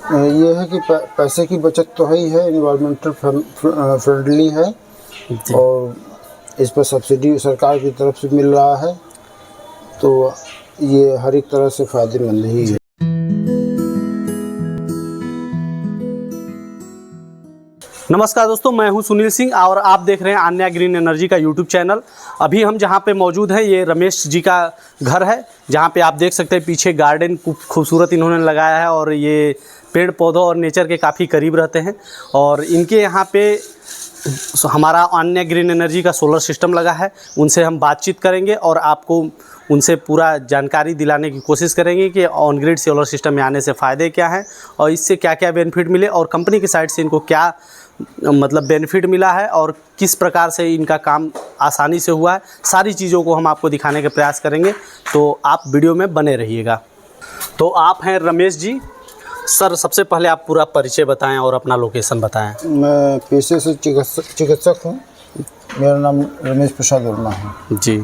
ये है कि पैसे की बचत तो है ही है, इन्वायरमेंटल फ्रेंडली है और इस पर सब्सिडी सरकार की तरफ से मिल रहा है, तो ये हर एक तरह से फ़ायदेमंद ही है। नमस्कार दोस्तों, मैं हूं सुनील सिंह और आप देख रहे हैं आन्या ग्रीन एनर्जी का यूट्यूब चैनल। अभी हम जहां पे मौजूद हैं ये रमेश जी का घर है, जहां पे आप देख सकते हैं पीछे गार्डन खूबसूरत इन्होंने लगाया है और ये पेड़ पौधों और नेचर के काफ़ी करीब रहते हैं। और इनके यहाँ पे हमारा आन्या ग्रीन एनर्जी का सोलर सिस्टम लगा है, उनसे हम बातचीत करेंगे और आपको उनसे पूरा जानकारी दिलाने की कोशिश करेंगे कि ऑन ग्रिड सोलर सिस्टम में आने से फ़ायदे क्या हैं और इससे क्या क्या बेनिफिट मिले और कंपनी की साइड से इनको क्या मतलब बेनिफिट मिला है और किस प्रकार से इनका काम आसानी से हुआ है। सारी चीज़ों को हम आपको दिखाने का प्रयास करेंगे, तो आप वीडियो में बने रहिएगा। तो आप हैं रमेश जी। सर, सबसे पहले आप पूरा परिचय बताएं और अपना लोकेशन बताएं। मैं पेशे से चिकित्सक हूँ। मेरा नाम रमेश प्रसाद वर्मा है जी।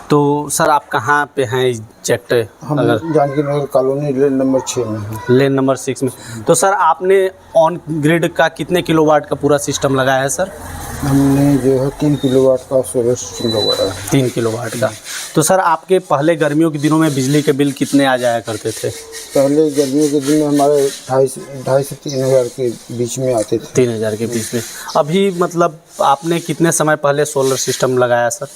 तो सर, आप कहाँ पे हैं एग्जैक्ट? हम जानकी नगर कॉलोनी लेन नंबर 6 में हैं। लेन नंबर 6 में। तो सर, आपने ऑन ग्रिड का कितने किलोवाट का पूरा सिस्टम लगाया है सर? हमने जो है 3 किलोवाट का सोलर सिस्टम लगवाया है। 3 किलोवाट का। तो सर, आपके पहले गर्मियों के दिनों में बिजली के बिल कितने आ जाया करते थे? पहले गर्मियों के दिन में हमारे 2,500 से 3,000 के बीच में आते थे। 3,000 के बीच में। अभी मतलब आपने कितने समय पहले सोलर सिस्टम लगाया सर?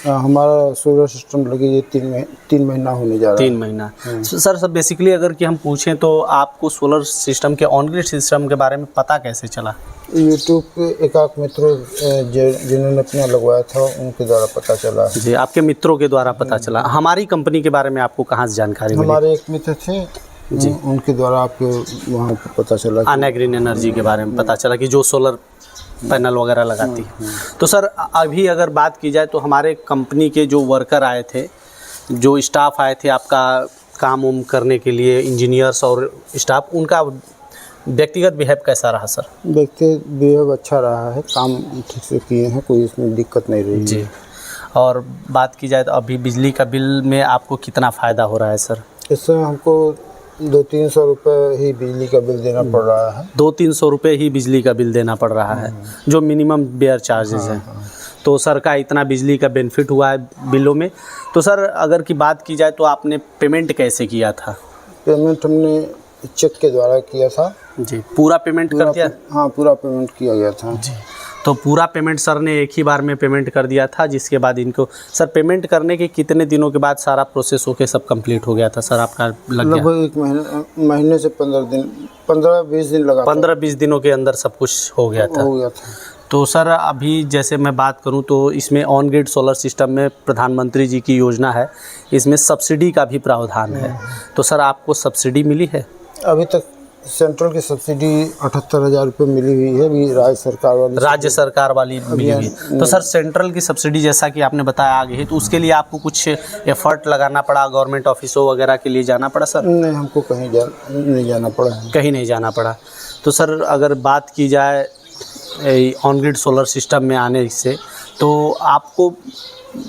हमारा सोलर सिस्टम लगे ये 3 महीना होने जा रहा है। 3 महीना। सर बेसिकली अगर कि हम पूछें तो आपको सोलर सिस्टम के ऑन ग्रिड सिस्टम के बारे में पता कैसे चला? यूट्यूब पे एक मित्रों जिन्होंने अपना लगवाया था उनके द्वारा पता चला। जी, आपके मित्रों के द्वारा पता चला। हमारी कंपनी के बारे में आपको कहाँ से जानकारी मिली? हमारे एक मित्र थे जी, उनके द्वारा आपको वहाँ पर पता चला, आन्या ग्रीन एनर्जी के बारे में पता चला कि जो सोलर पैनल वगैरह लगाती है। तो सर, अभी अगर बात की जाए तो हमारे कंपनी के जो वर्कर आए थे, जो स्टाफ आए थे आपका काम उम करने के लिए, इंजीनियर्स और स्टाफ, उनका व्यक्तिगत बिहेव कैसा रहा सर? व्यक्तिगत बिहेव अच्छा रहा है, काम ठीक से किए हैं, कोई इसमें दिक्कत नहीं रही जी। और बात की जाए तो अभी बिजली का बिल में आपको कितना फ़ायदा हो रहा है सर? इससे हमको 200-300 रुपये ही बिजली का बिल देना पड़ रहा है। 200-300 रुपये ही बिजली का बिल देना पड़ रहा है, जो मिनिमम बेयर चार्जेस हैं। तो सर का इतना बिजली का बेनिफिट हुआ है बिलों में। तो सर, अगर की बात की जाए तो आपने पेमेंट कैसे किया था? पेमेंट हमने चेक के द्वारा किया था जी। पूरा पेमेंट कर दिया? हाँ, पूरा पेमेंट किया गया था जी। तो पूरा पेमेंट सर ने एक ही बार में पेमेंट कर दिया था, जिसके बाद इनको सर पेमेंट करने के कितने दिनों के बाद सारा प्रोसेस होके सब कंप्लीट हो गया था सर आपका? लगभग 1 महीने से 15-20 दिन लगा। 15-20 दिनों के अंदर सब कुछ हो गया था। तो सर, अभी जैसे मैं बात करूं तो इसमें ऑन ग्रिड सोलर सिस्टम में प्रधानमंत्री जी की योजना है, इसमें सब्सिडी का भी प्रावधान है। तो सर, आपको सब्सिडी मिली है? अभी तक सेंट्रल की सब्सिडी 78,000 रुपये मिली हुई है, अभी राज्य सरकार वाली मिली हुई है। तो सर, सेंट्रल की सब्सिडी जैसा कि आपने बताया आगे है, तो उसके लिए आपको कुछ एफर्ट लगाना पड़ा, गवर्नमेंट ऑफिसों वगैरह के लिए जाना पड़ा सर? नहीं, हमको कहीं नहीं जाना पड़ा है। कहीं नहीं जाना पड़ा। तो सर, अगर बात की जाए ऑन ग्रिड सोलर सिस्टम में आने से, तो आपको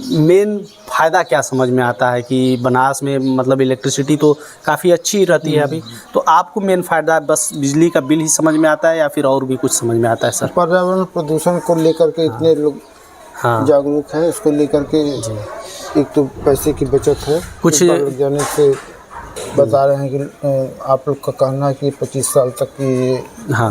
मेन फ़ायदा क्या समझ में आता है कि बनारस में मतलब इलेक्ट्रिसिटी तो काफ़ी अच्छी रहती है अभी, तो आपको मेन फ़ायदा बस बिजली का बिल ही समझ में आता है या फिर और भी कुछ समझ में आता है सर? पर्यावरण प्रदूषण को लेकर के इतने लोग जागरूक हैं, इसको लेकर के एक तो पैसे की बचत है, कुछ लग जाने से बता रहे हैं कि आप लोग का कहना है कि 25 साल तक की। हाँ,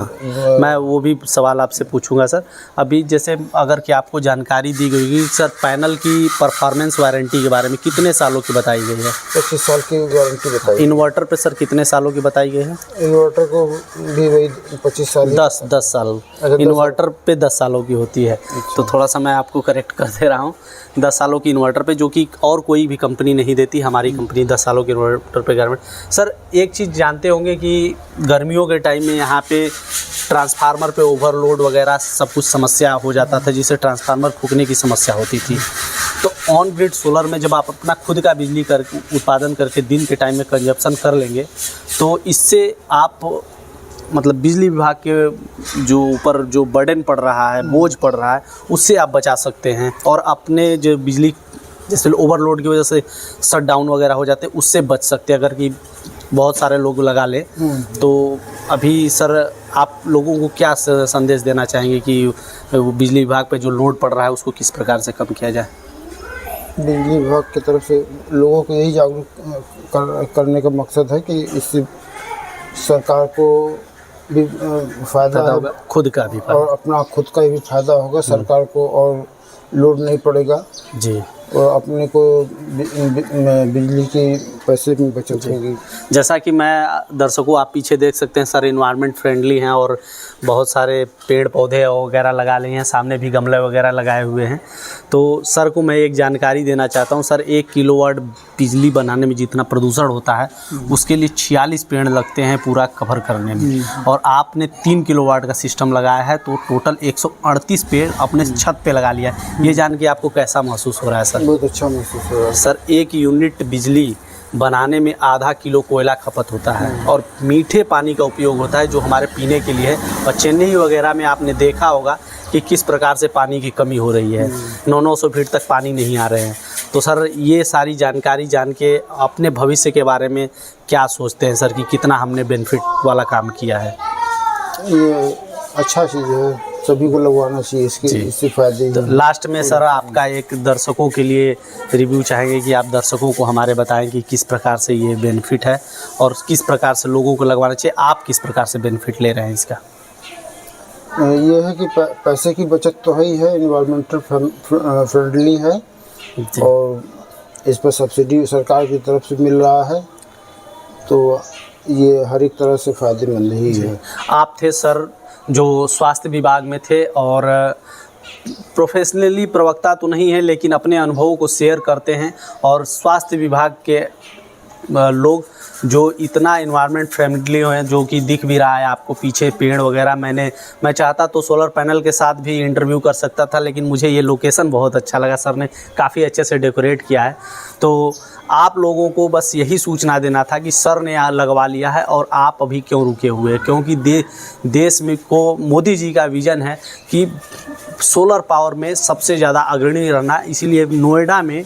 मैं वो भी सवाल आपसे पूछूंगा सर। अभी जैसे अगर कि आपको जानकारी दी गई कि सर पैनल की परफॉर्मेंस वारंटी के बारे में कितने सालों की बताई गई है? 25 साल की वारंटी बताई। इन्वर्टर पे सर कितने सालों की बताई गई है? इन्वर्टर को भी वही 25 साल। 10 साल। इन्वर्टर पे 10 सालों की होती है। तो थोड़ा सा मैं आपको करेक्ट कर दे रहा हूँ, 10 सालों की इन्वर्टर पे, जो कि और कोई भी कंपनी नहीं देती, हमारी कंपनी 10 सालों के इन्वर्टर पे गारंटी। सर, एक चीज़ जानते होंगे कि गर्मियों के टाइम में यहाँ पे ट्रांसफार्मर पे ओवरलोड वगैरह सब कुछ समस्या हो जाता था, जिससे ट्रांसफार्मर फूकने की समस्या होती थी। तो ऑन ग्रिड सोलर में जब आप अपना खुद का बिजली उत्पादन करके दिन के टाइम में कंजप्शन कर लेंगे, तो इससे आप मतलब बिजली विभाग के जो ऊपर जो बर्डन पड़ रहा है, बोझ पड़ रहा है, उससे आप बचा सकते हैं और अपने जो बिजली जैसे ओवरलोड की वजह से शट डाउन वगैरह हो जाते हैं, उससे बच सकते हैं। अगर कि बहुत सारे लोग लगा ले तो अभी सर आप लोगों को क्या संदेश देना चाहेंगे कि वो बिजली विभाग पे जो लोड पड़ रहा है उसको किस प्रकार से कम किया जाए? बिजली विभाग की तरफ से लोगों को यही जागरूक करने का मकसद है कि इससे सरकार को भी फ़ायदा होगा, खुद का भी और अपना खुद का भी फ़ायदा होगा, सरकार को और लोड नहीं पड़ेगा जी, और अपने को बिजली के पैसे में बचत होगी। जैसा कि मैं दर्शकों आप पीछे देख सकते हैं सर इन्वायरमेंट फ्रेंडली हैं और बहुत सारे पेड़ पौधे वगैरह लगा लिए हैं, सामने भी गमले वगैरह लगाए हुए हैं। तो सर को मैं एक जानकारी देना चाहता हूं सर, 1 किलोवाट बिजली बनाने में जितना प्रदूषण होता है उसके लिए 46 पेड़ लगते हैं पूरा कवर करने में, और आपने 3 किलोवाट का सिस्टम लगाया है तो टोटल 138 पेड़ अपने छत पे लगा लिया है। ये जान के आपको कैसा महसूस हो रहा है सर? बहुत अच्छा महसूस हो रहा है सर। 1 यूनिट बिजली बनाने में आधा किलो कोयला खपत होता है और मीठे पानी का उपयोग होता है जो हमारे पीने के लिए है। और चेन्नई वगैरह में आपने देखा होगा कि किस प्रकार से पानी की कमी हो रही है, 900 फीट तक पानी नहीं आ रहे हैं। तो सर ये सारी जानकारी जान के अपने भविष्य के बारे में क्या सोचते हैं सर कि कितना हमने बेनिफिट वाला काम किया है? ये अच्छा चीज़ है, सभी को लगवाना चाहिए, इससे फायदे। तो लास्ट में सर आपका एक दर्शकों के लिए रिव्यू चाहेंगे कि आप दर्शकों को हमारे बताएं कि किस प्रकार से ये बेनिफिट है और किस प्रकार से लोगों को लगवाना चाहिए, आप किस प्रकार से बेनिफिट ले रहे हैं इसका? ये है कि पैसे की बचत तो है ही है, इन्वायरमेंटल फ्रेंडली है और इस पर सब्सिडी सरकार की तरफ से मिल रहा है, तो ये हर एक तरह से फ़ायदेमंद ही है। आप थे सर जो स्वास्थ्य विभाग में थे और प्रोफेशनली प्रवक्ता तो नहीं है लेकिन अपने अनुभवों को शेयर करते हैं, और स्वास्थ्य विभाग के लोग जो इतना इन्वायरमेंट फ्रेंडली हैं, जो कि दिख भी रहा है आपको पीछे पेड़ वगैरह। मैं चाहता तो सोलर पैनल के साथ भी इंटरव्यू कर सकता था, लेकिन मुझे ये लोकेशन बहुत अच्छा लगा, सर ने काफ़ी अच्छे से डेकोरेट किया है। तो आप लोगों को बस यही सूचना देना था कि सर ने यहाँ लगवा लिया है और आप अभी क्यों रुके हुए हैं, क्योंकि देश में को मोदी जी का विज़न है कि सोलर पावर में सबसे ज़्यादा अग्रणी रहना, इसीलिए नोएडा में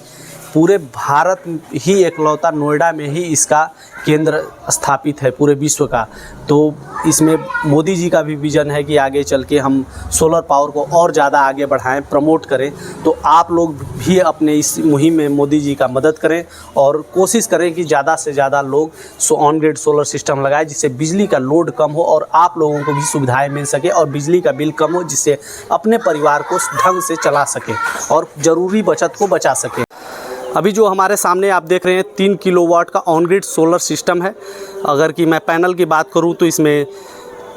पूरे भारत ही एकलौता नोएडा में ही इसका केंद्र स्थापित है पूरे विश्व का। तो इसमें मोदी जी का भी विज़न है कि आगे चल के हम सोलर पावर को और ज़्यादा आगे बढ़ाएं, प्रमोट करें। तो आप लोग भी अपने इस मुहिम में मोदी जी का मदद करें और कोशिश करें कि ज़्यादा से ज़्यादा लोग ऑन ग्रिड सोलर सिस्टम लगाएं, जिससे बिजली का लोड कम हो और आप लोगों को भी सुविधाएँ मिल सके और बिजली का बिल कम हो, जिससे अपने परिवार को ढंग से चला सके और ज़रूरी बचत को बचा सके। अभी जो हमारे सामने आप देख रहे हैं 3 किलोवाट का ऑन ग्रिड सोलर सिस्टम है। अगर कि मैं पैनल की बात करूं तो इसमें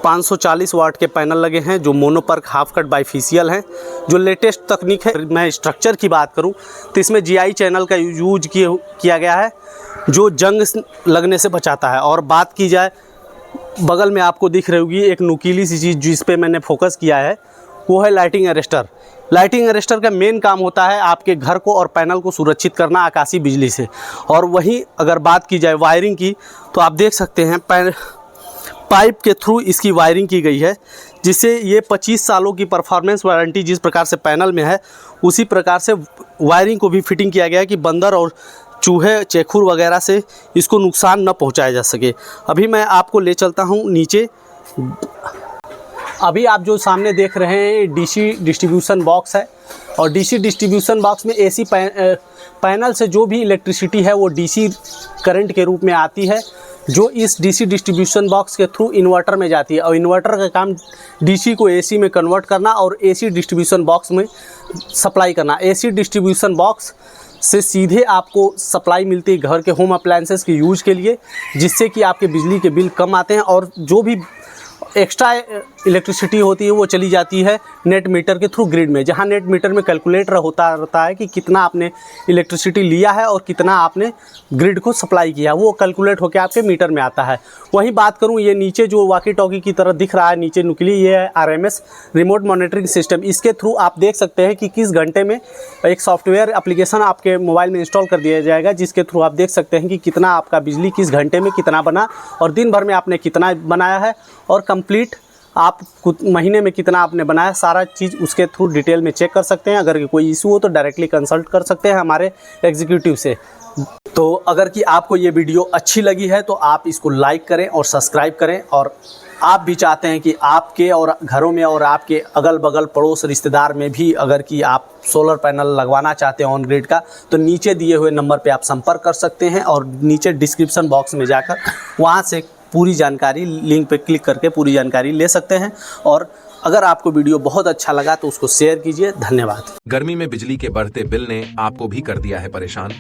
540 वाट के पैनल लगे हैं जो मोनोपर्क हाफ कट बाइफेशियल हैं, जो लेटेस्ट तकनीक है। मैं स्ट्रक्चर की बात करूं तो इसमें GI चैनल का यूज किया गया है जो जंग लगने से बचाता है। और बात की जाए, बगल में आपको दिख रही होगी एक नुकीली सी चीज़ जिस पे मैंने फोकस किया है, वो है लाइटिंग अरेस्टर। लाइटिंग अरेस्टर का मेन काम होता है आपके घर को और पैनल को सुरक्षित करना आकाशीय बिजली से। और वहीं अगर बात की जाए वायरिंग की, तो आप देख सकते हैं पाइप के थ्रू इसकी वायरिंग की गई है, जिससे ये 25 सालों की परफॉर्मेंस वारंटी जिस प्रकार से पैनल में है उसी प्रकार से वायरिंग को भी फिटिंग किया गया है कि बंदर और चूहे चेखुर वगैरह से इसको नुकसान न पहुंचाया जा सके। अभी मैं आपको ले चलता हूं नीचे। अभी आप जो सामने देख रहे हैं DC डिस्ट्रीब्यूशन बॉक्स है, और DC डिस्ट्रीब्यूशन बॉक्स में AC पैनल से जो भी इलेक्ट्रिसिटी है वो DC करंट के रूप में आती है, जो इस DC डिस्ट्रीब्यूशन बॉक्स के थ्रू इन्वर्टर में जाती है। और इन्वर्टर का काम DC को AC में कन्वर्ट करना और AC डिस्ट्रीब्यूशन बॉक्स में सप्लाई करना। AC डिस्ट्रीब्यूशन बॉक्स से सीधे आपको सप्लाई मिलती है घर के होम अप्लायंसेस के यूज के लिए, जिससे कि आपके बिजली के बिल कम आते हैं और जो भी एक्स्ट्रा इलेक्ट्रिसिटी होती है वो चली जाती है नेट मीटर के थ्रू ग्रिड में, जहां नेट मीटर में कैलकुलेटर होता रहता है कि कितना आपने इलेक्ट्रिसिटी लिया है और कितना आपने ग्रिड को सप्लाई किया, वो कैलकुलेट होकर आपके मीटर में आता है। वहीं बात करूं, ये नीचे जो वॉकी टॉकी की तरह दिख रहा है नीचे नुकली, ये है RMS रिमोट मॉनिटरिंग सिस्टम। इसके थ्रू आप देख सकते हैं कि किस घंटे में एक सॉफ्टवेयर एप्लीकेशन आपके मोबाइल में इंस्टॉल कर दिया जाएगा, जिसके थ्रू आप देख सकते हैं कि कितना आपका बिजली किस घंटे में कितना बना और दिन भर में आपने कितना बनाया है और कंप्लीट आप महीने में कितना आपने बनाया, सारा चीज़ उसके थ्रू डिटेल में चेक कर सकते हैं। अगर कोई इशू हो तो डायरेक्टली कंसल्ट कर सकते हैं हमारे एग्जीक्यूटिव से। तो अगर कि आपको ये वीडियो अच्छी लगी है तो आप इसको लाइक करें और सब्सक्राइब करें, और आप भी चाहते हैं कि आपके और घरों में और आपके अगल बगल पड़ोस रिश्तेदार में भी अगर कि आप सोलर पैनल लगवाना चाहते हैं ऑन ग्रिड का, तो नीचे दिए हुए नंबर पे आप संपर्क कर सकते हैं और नीचे डिस्क्रिप्शन बॉक्स में जाकर वहाँ से पूरी जानकारी, लिंक पे क्लिक करके पूरी जानकारी ले सकते हैं। और अगर आपको वीडियो बहुत अच्छा लगा तो उसको शेयर कीजिए। धन्यवाद। गर्मी में बिजली के बढ़ते बिल ने आपको भी कर दिया है परेशान?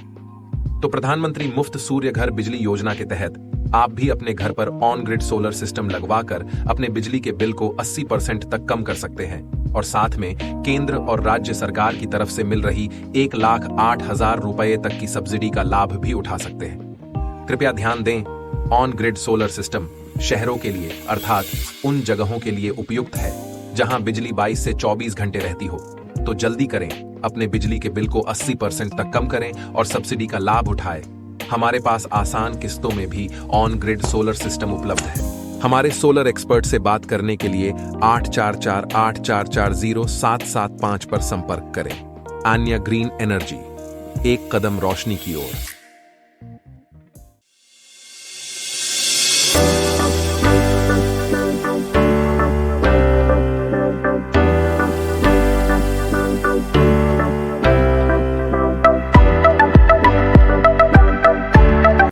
तो प्रधानमंत्री मुफ्त सूर्य घर बिजली योजना के तहत आप भी अपने घर पर ऑन ग्रिड सोलर सिस्टम लगवाकर अपने बिजली के बिल को 80% तक कम कर सकते हैं, और साथ में केंद्र और राज्य सरकार की तरफ से मिल रही 1,08,000 रुपए तक की सब्सिडी का लाभ भी उठा सकते हैं। कृपया ध्यान दें, ऑन ग्रिड सोलर सिस्टम शहरों के लिए अर्थात उन जगहों के लिए उपयुक्त है जहां बिजली 22 से 24 घंटे रहती हो। तो जल्दी करें, अपने बिजली के बिल को 80% तक कम करें और सब्सिडी का लाभ उठाएं। हमारे पास आसान किस्तों में भी ऑन ग्रिड सोलर सिस्टम उपलब्ध है। हमारे सोलर एक्सपर्ट से बात करने के लिए 8448440775 पर संपर्क करें। आन्या ग्रीन एनर्जी, एक कदम रोशनी की ओर।